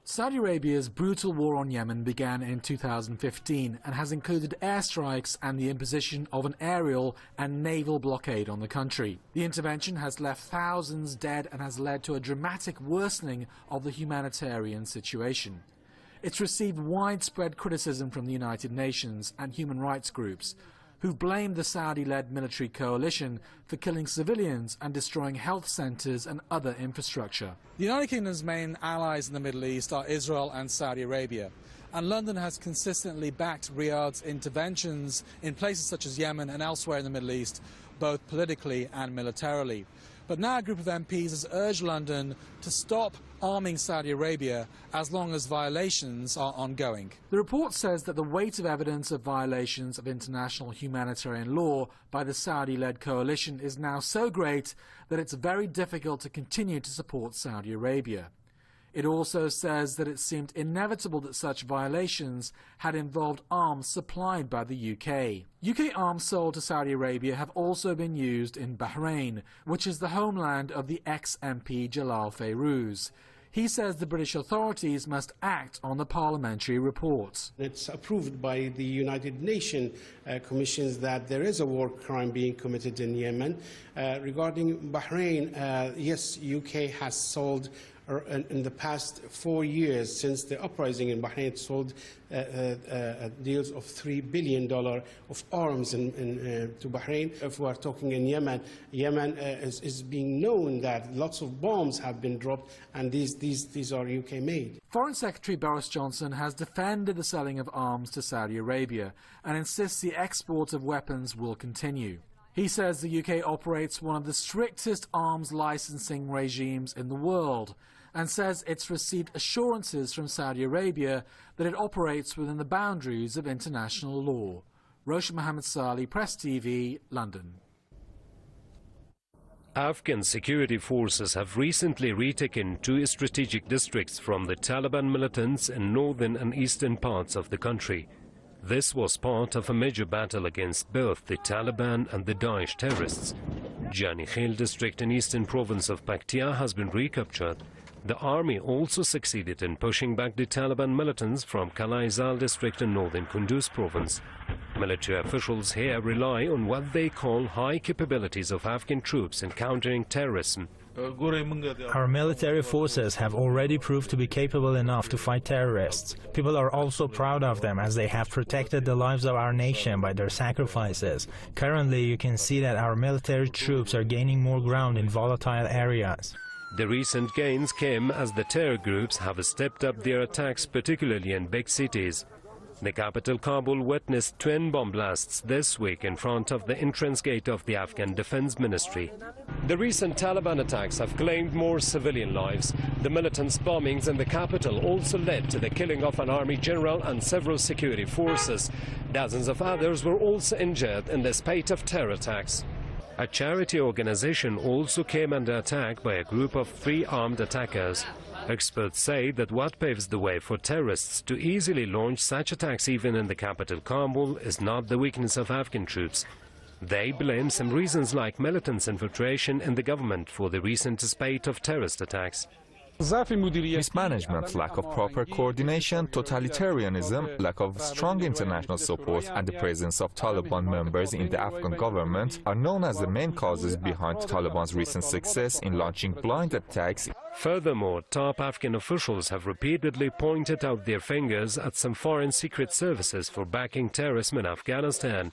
Saudi Arabia's brutal war on Yemen began in 2015 and has included airstrikes and the imposition of an aerial and naval blockade on the country. The intervention has left thousands dead and has led to a dramatic worsening of the humanitarian situation. It's received widespread criticism from the United Nations and human rights groups, who've blamed the Saudi-led military coalition for killing civilians and destroying health centres and other infrastructure. The United Kingdom's main allies in the Middle East are Israel and Saudi Arabia, and London has consistently backed Riyadh's interventions in places such as Yemen and elsewhere in the Middle East, both politically and militarily. But now a group of MPs has urged London to stop arming Saudi Arabia as long as violations are ongoing. The report says that the weight of evidence of violations of international humanitarian law by the Saudi-led coalition is now so great that it's very difficult to continue to support Saudi Arabia. It also says that it seemed inevitable that such violations had involved arms supplied by the UK. UK arms sold to Saudi Arabia have also been used in Bahrain, which is the homeland of the ex-MP Jalal Fayrouz. He says the British authorities must act on the parliamentary report. It's approved by the United Nations commissions that there is a war crime being committed in Yemen. Regarding Bahrain, yes, UK has sold in the past 4 years since the uprising in Bahrain, it sold deals of $3 billion of arms to Bahrain. If we are talking in Yemen, Yemen is being known that lots of bombs have been dropped, and these are UK made. Foreign Secretary Boris Johnson has defended the selling of arms to Saudi Arabia and insists the export of weapons will continue. He says the UK operates one of the strictest arms licensing regimes in the world and says it's received assurances from Saudi Arabia that it operates within the boundaries of international law. Roshan Mohammed Salih, Press TV, London. Afghan security forces have recently retaken 2 strategic districts from the Taliban militants in northern and eastern parts of the country. This was part of a major battle against both the Taliban and the Daesh terrorists. Jani Khel district in eastern province of Paktia has been recaptured. The army also succeeded in pushing back the Taliban militants from Kalaizal district in northern Kunduz province. Military officials here rely on what they call high capabilities of Afghan troops in countering terrorism. Our military forces have already proved to be capable enough to fight terrorists. People are also proud of them as they have protected the lives of our nation by their sacrifices. Currently, you can see that our military troops are gaining more ground in volatile areas. The recent gains came as the terror groups have stepped up their attacks, particularly in big cities. The capital Kabul witnessed twin bomb blasts this week in front of the entrance gate of the Afghan Defense Ministry. The recent Taliban attacks have claimed more civilian lives. The militants' bombings in the capital also led to the killing of an army general and several security forces. Dozens of others were also injured in the spate of terror attacks. A charity organization also came under attack by a group of 3 armed attackers. Experts say that what paves the way for terrorists to easily launch such attacks even in the capital Kabul is not the weakness of Afghan troops. They blame some reasons like militants' infiltration in the government for the recent spate of terrorist attacks. Mismanagement, lack of proper coordination, totalitarianism, lack of strong international support and the presence of Taliban members in the Afghan government are known as the main causes behind Taliban's recent success in launching blind attacks. Furthermore, top Afghan officials have repeatedly pointed out their fingers at some foreign secret services for backing terrorism in Afghanistan.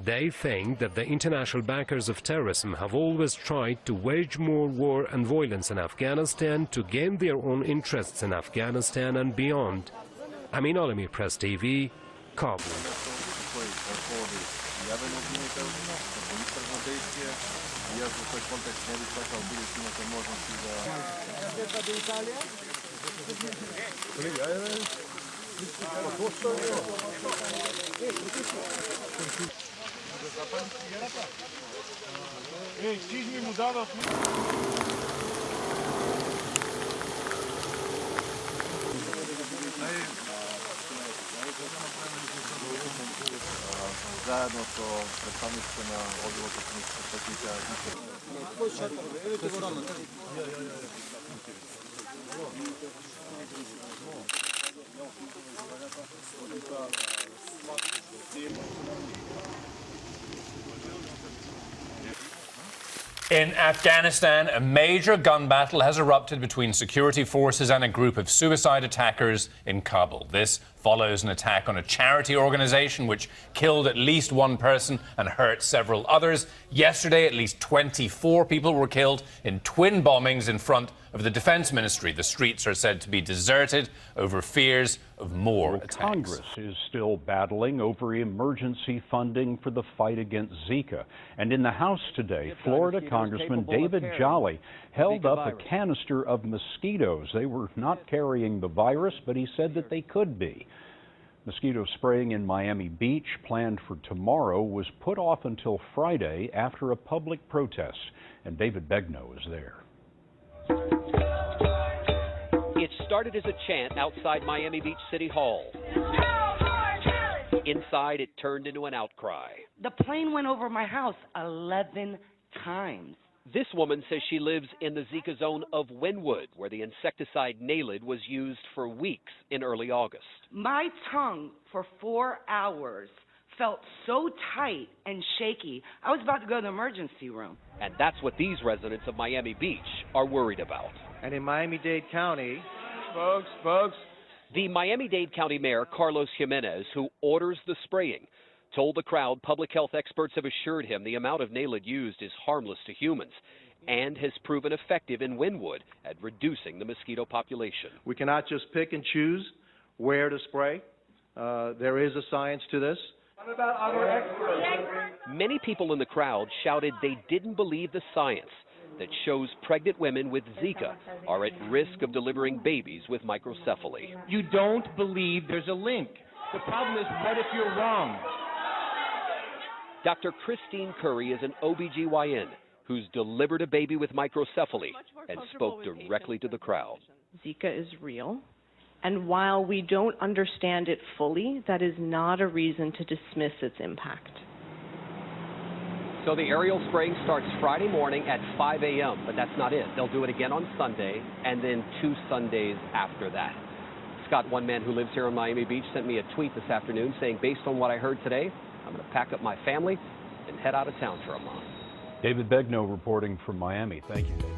They think that the international backers of terrorism have always tried to wage more war and violence in Afghanistan to gain their own interests in Afghanistan and beyond. Amin Alami, Press TV, Kabul. Zajedno so predstavnicima odbora In Afghanistan, a major gun battle has erupted between security forces and a group of suicide attackers in Kabul. This follows an attack on a charity organization which killed at least one person and hurt several others. Yesterday, at least 24 people were killed in twin bombings in front of the Defense Ministry. The streets are said to be deserted over fears of more attacks. Congress is still battling over emergency funding for the fight against Zika. And in the House today, Florida Congressman David Jolly held up a canister of mosquitoes. They were not carrying the virus, but he said that they could be. Mosquito spraying in Miami Beach, planned for tomorrow, was put off until Friday after a public protest. And David Begnaud is there. It started as a chant outside Miami Beach City Hall. Inside, it turned into an outcry. The plane went over my house 11 times. This woman says she lives in the Zika zone of Wynwood, where the insecticide Naled was used for weeks in early August. My tongue for 4 hours felt so tight and shaky, I was about to go to the emergency room. And that's what these residents of Miami Beach are worried about. And in Miami-Dade County, folks. The Miami-Dade County Mayor, Carlos Jimenez, who orders the spraying, told the crowd public health experts have assured him the amount of Naled used is harmless to humans and has proven effective in Wynwood at reducing the mosquito population. We cannot just pick and choose where to spray. There is a science to this. What about other experts? Many people in the crowd shouted they didn't believe the science that shows pregnant women with Zika are at risk of delivering babies with microcephaly. You don't believe there's a link. The problem is, what if you're wrong? Dr. Christine Curry is an OBGYN who's delivered a baby with microcephaly and spoke directly to the crowd. Zika is real, and while we don't understand it fully, that is not a reason to dismiss its impact. So the aerial spraying starts Friday morning at 5 a.m., but that's not it. They'll do it again on Sunday and then 2 Sundays after that. Scott, one man who lives here in Miami Beach, sent me a tweet this afternoon saying, based on what I heard today, I'm going to pack up my family and head out of town for a month. David Begnaud reporting from Miami. Thank you, David.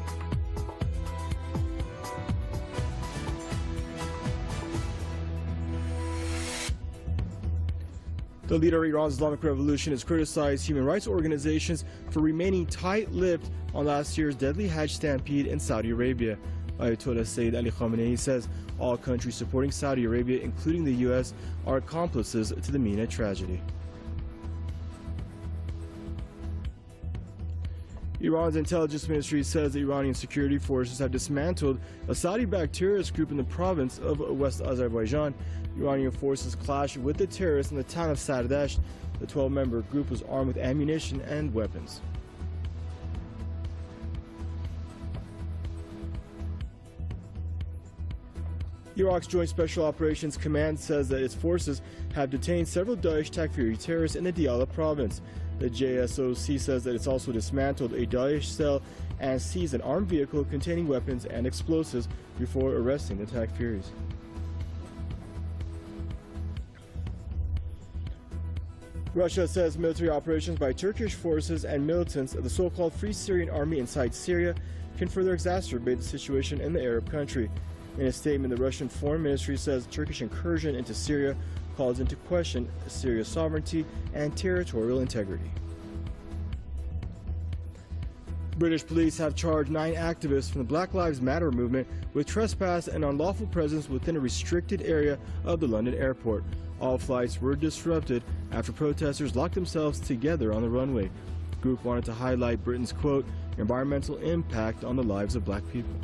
The leader of Iran's Islamic Revolution has criticized human rights organizations for remaining tight-lipped on last year's deadly Hajj stampede in Saudi Arabia. Ayatollah Sayyid Ali Khamenei says all countries supporting Saudi Arabia, including the U.S., are accomplices to the Mina tragedy. Iran's intelligence ministry says the Iranian security forces have dismantled a Saudi-backed terrorist group in the province of West Azerbaijan. Iranian forces clashed with the terrorists in the town of Sardash. The 12-member group was armed with ammunition and weapons. Iraq's Joint Special Operations Command says that its forces have detained several Daesh Takfiri terrorists in the Diyala province. The JSOC says that it's also dismantled a Daesh cell and seized an armed vehicle containing weapons and explosives before arresting the Takfiris. Russia says military operations by Turkish forces and militants of the so-called Free Syrian Army inside Syria can further exacerbate the situation in the Arab country. In a statement, the Russian Foreign Ministry says Turkish incursion into Syria calls into question Syria's sovereignty and territorial integrity. British police have charged 9 activists from the Black Lives Matter movement with trespass and unlawful presence within a restricted area of the London airport. All flights were disrupted after protesters locked themselves together on the runway. The group wanted to highlight Britain's, quote, environmental impact on the lives of black people.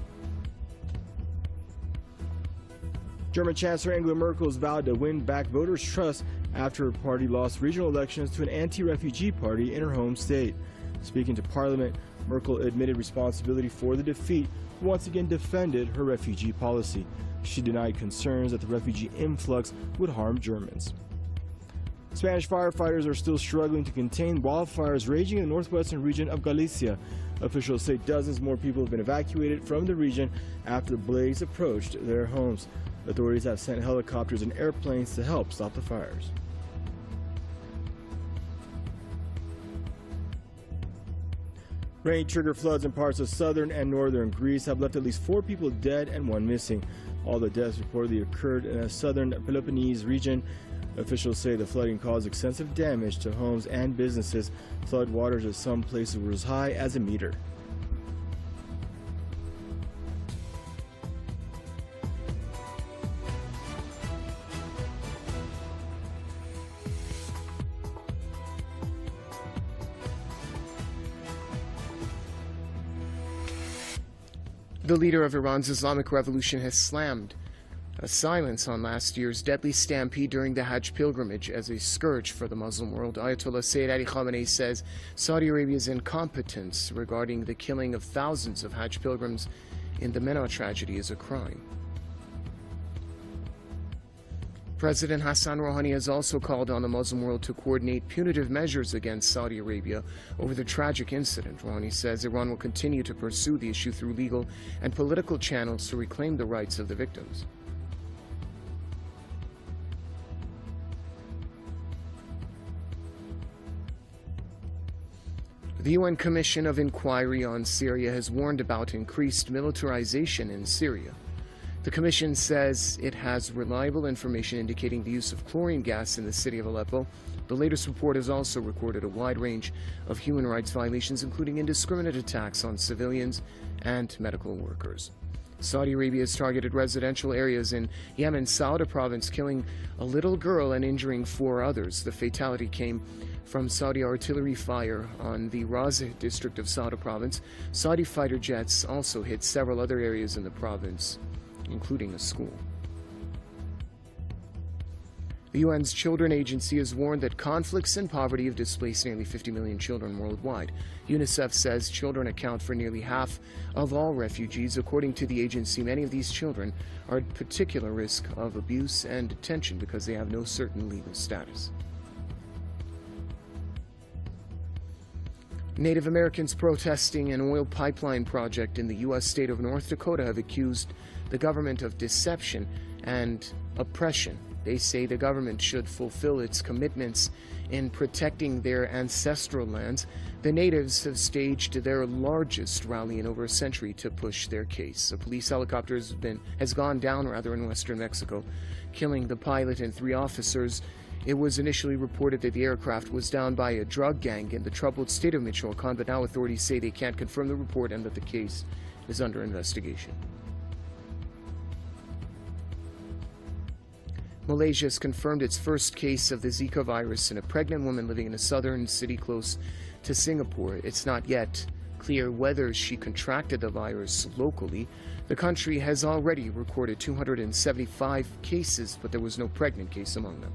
German Chancellor Angela Merkel has vowed to win back voters' trust after her party lost regional elections to an anti-refugee party in her home state. Speaking to Parliament, Merkel admitted responsibility for the defeat and once again defended her refugee policy. She denied concerns that the refugee influx would harm Germans. Spanish firefighters are still struggling to contain wildfires raging in the northwestern region of Galicia. Officials say dozens more people have been evacuated from the region after the blaze approached their homes. Authorities have sent helicopters and airplanes to help stop the fires. Rain-triggered floods in parts of southern and northern Greece have left at least 4 people dead and 1 missing. All the deaths reportedly occurred in the southern Peloponnese region. Officials say the flooding caused extensive damage to homes and businesses. Flood waters at some places were as high as a meter. The leader of Iran's Islamic Revolution has slammed a silence on last year's deadly stampede during the Hajj pilgrimage as a scourge for the Muslim world. Ayatollah Sayyid Ali Khamenei says Saudi Arabia's incompetence regarding the killing of thousands of Hajj pilgrims in the Mina tragedy is a crime. President Hassan Rouhani has also called on the Muslim world to coordinate punitive measures against Saudi Arabia over the tragic incident. Rouhani says Iran will continue to pursue the issue through legal and political channels to reclaim the rights of the victims. The UN Commission of Inquiry on Syria has warned about increased militarization in Syria. The Commission says it has reliable information indicating the use of chlorine gas in the city of Aleppo. The latest report has also recorded a wide range of human rights violations, including indiscriminate attacks on civilians and medical workers. Saudi Arabia has targeted residential areas in Yemen's Sauda province, killing a little girl and injuring 4 others. The fatality came from Saudi artillery fire on the Razeh district of Sauda province. Saudi fighter jets also hit several other areas in the province, including a school. The UN's Children Agency has warned that conflicts and poverty have displaced nearly 50 million children worldwide. UNICEF says children account for nearly half of all refugees. According to the agency, many of these children are at particular risk of abuse and detention because they have no certain legal status. Native Americans protesting an oil pipeline project in the U.S. state of North Dakota have accused the government of deception and oppression. They say the government should fulfill its commitments in protecting their ancestral lands. The natives have staged their largest rally in over a century to push their case. A police helicopter has gone down in western Mexico, killing the pilot and 3 officers. It was initially reported that the aircraft was down by a drug gang in the troubled state of Michoacan, but now authorities say they can't confirm the report and that the case is under investigation. Malaysia has confirmed its first case of the Zika virus in a pregnant woman living in a southern city close to Singapore. It's not yet clear whether she contracted the virus locally. The country has already recorded 275 cases, but there was no pregnant case among them.